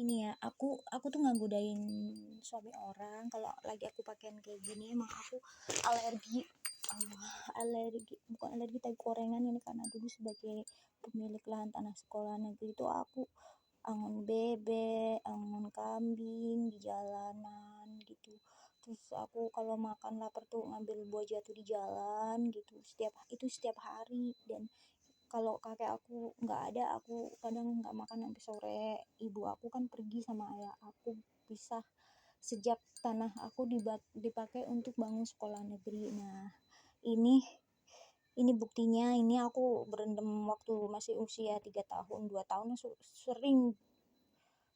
gini ya, aku tuh nggak godain suami orang kalau lagi aku pakaian kayak gini. Emang aku alergi, alergi bukan alergi tapi korengan ini, karena dulu sebagai pemilik lahan tanah sekolah negeri itu aku angon bebek, angon kambing di jalanan gitu. Terus aku kalau makan lapar tuh ngambil buah jatuh di jalan gitu, setiap hari. Dan kalau kakek aku nggak ada, aku kadang nggak makan sampai sore. Ibu aku kan pergi sama ayah aku, pisah sejak tanah aku dipakai untuk bangun sekolah negeri. Nah, ini buktinya. Ini aku berendam waktu masih usia 3 tahun, 2 tahun sering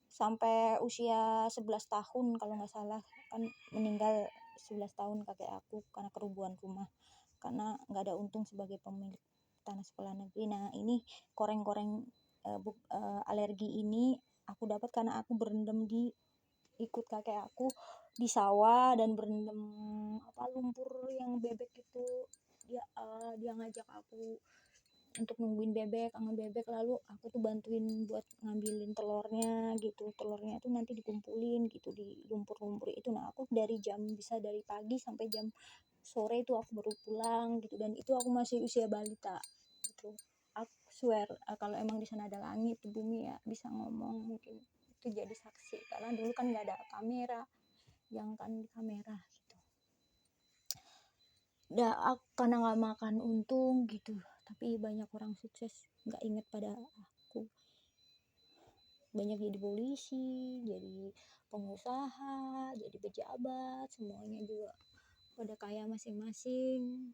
sampai usia 11 tahun kalau nggak salah. Kan meninggal 11 tahun kakek aku karena kerubuhan rumah, karena nggak ada untung sebagai pemilik tanah sekolah negeri. Nah, ini koreng-koreng alergi ini aku dapat karena aku berendam ikut kakek aku di sawah dan berendam lumpur yang bebek itu. Dia ngajak aku untuk nungguin bebek, angon bebek, lalu aku tuh bantuin buat ngambilin telurnya gitu. Telurnya itu nanti dikumpulin gitu di lumpur-lumpur itu. Nah, aku bisa dari pagi sampai jam sore itu aku baru pulang gitu. Dan itu aku masih usia balita gitu. Aku swear, kalau emang di sana ada langit bumi ya bisa ngomong, mungkin itu jadi saksi, karena dulu kan nggak ada kamera, yang kan di kamera gitu. Aku karena nggak makan untung gitu, tapi banyak orang sukses nggak inget pada aku. Banyak jadi polisi, jadi pengusaha, jadi pejabat, semuanya juga pada kaya masing-masing,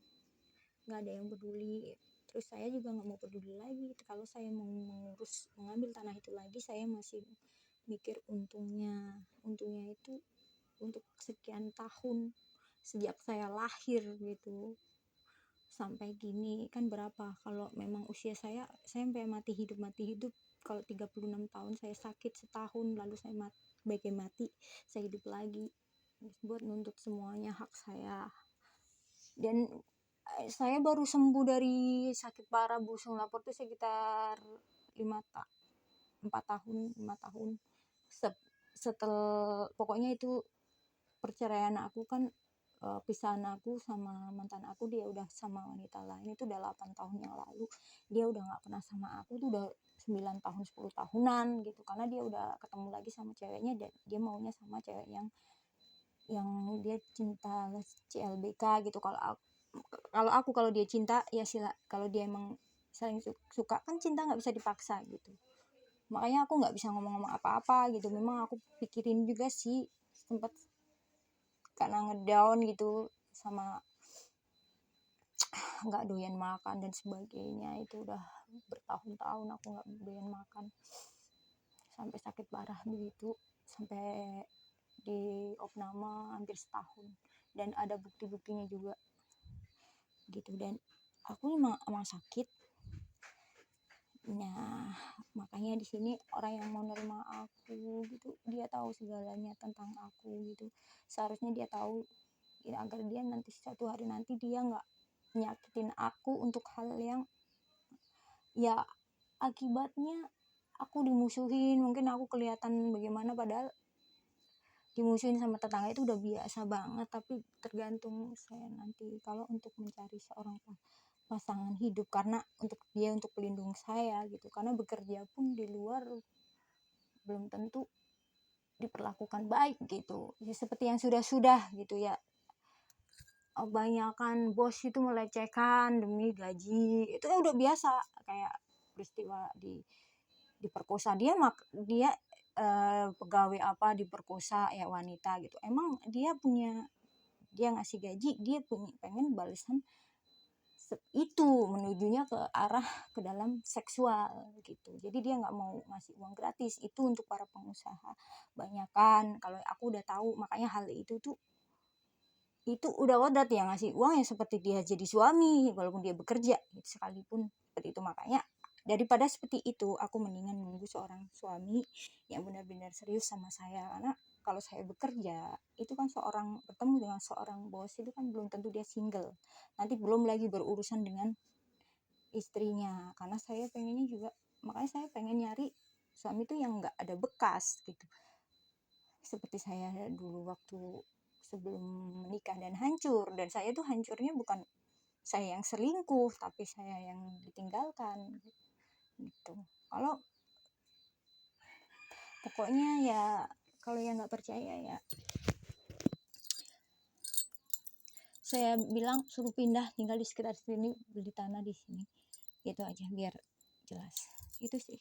nggak ada yang peduli. Terus saya juga nggak mau peduli lagi. Kalau saya mau mengambil tanah itu lagi, saya masih mikir untungnya itu untuk sekian tahun sejak saya lahir gitu sampai gini kan berapa. Kalau memang usia saya sampai mati hidup, kalau 36 tahun saya sakit setahun lalu saya mati, saya hidup lagi buat nuntut semuanya hak saya. Dan saya baru sembuh dari sakit parah busung lapor tuh sekitar 4 tahun, 5 tahun setelah pokoknya itu perceraian aku kan. Pisahan aku sama mantan aku, dia udah sama wanita lain itu udah 8 tahun yang lalu. Dia udah gak pernah sama aku tuh udah 9 tahun 10 tahunan gitu, karena dia udah ketemu lagi sama ceweknya. Dan dia maunya sama cewek yang dia cinta CLBK gitu. Kalau dia cinta ya kalau dia emang saling suka kan, cinta nggak bisa dipaksa gitu. Makanya aku nggak bisa ngomong apa-apa gitu. Memang aku pikirin juga sih sempat karena ngedown gitu, sama nggak doyan makan dan sebagainya. Itu udah bertahun-tahun aku nggak doyan makan sampai sakit parah begitu, sampai di opname hampir setahun, dan ada bukti-buktinya juga gitu. Dan aku emang sakit. Nah, makanya di sini orang yang mau nerima aku gitu, dia tahu segalanya tentang aku gitu. Seharusnya dia tahu ya, agar dia nanti suatu hari nanti dia nggak nyakitin aku untuk hal yang ya akibatnya aku dimusuhin. Mungkin aku kelihatan bagaimana, padahal dimusuhin sama tetangga itu udah biasa banget. Tapi tergantung saya nanti kalau untuk mencari seorang pasangan hidup, karena untuk pelindung saya gitu. Karena bekerja pun di luar belum tentu diperlakukan baik gitu ya, seperti yang sudah gitu ya. Banyakan bos itu melecehkan demi gaji, itu udah biasa. Kayak peristiwa diperkosa, dia pegawai diperkosa ya wanita gitu. Emang dia ngasih gaji, dia pengen balasan itu menujunya ke dalam seksual gitu. Jadi dia nggak mau ngasih uang gratis. Itu untuk para pengusaha banyakan. Kalau aku udah tahu, makanya hal itu udah wadat ya, ngasih uang yang seperti dia jadi suami walaupun dia bekerja gitu, sekalipun seperti itu. Makanya daripada seperti itu, aku mendingan menunggu seorang suami yang benar-benar serius sama saya. Karena kalau saya bekerja itu kan bertemu dengan seorang bos itu kan belum tentu dia single, nanti belum lagi berurusan dengan istrinya. Karena saya pengennya juga, makanya saya pengen nyari suami itu yang nggak ada bekas gitu. seperti saya dulu waktu sebelum menikah dan hancur. Dan saya tuh hancurnya bukan saya yang selingkuh, tapi saya yang ditinggalkan gitu. Kalau pokoknya ya, kalau yang nggak percaya ya saya bilang suruh pindah tinggal di sekitar sini, beli tanah di sini, gitu aja biar jelas. Itu sih.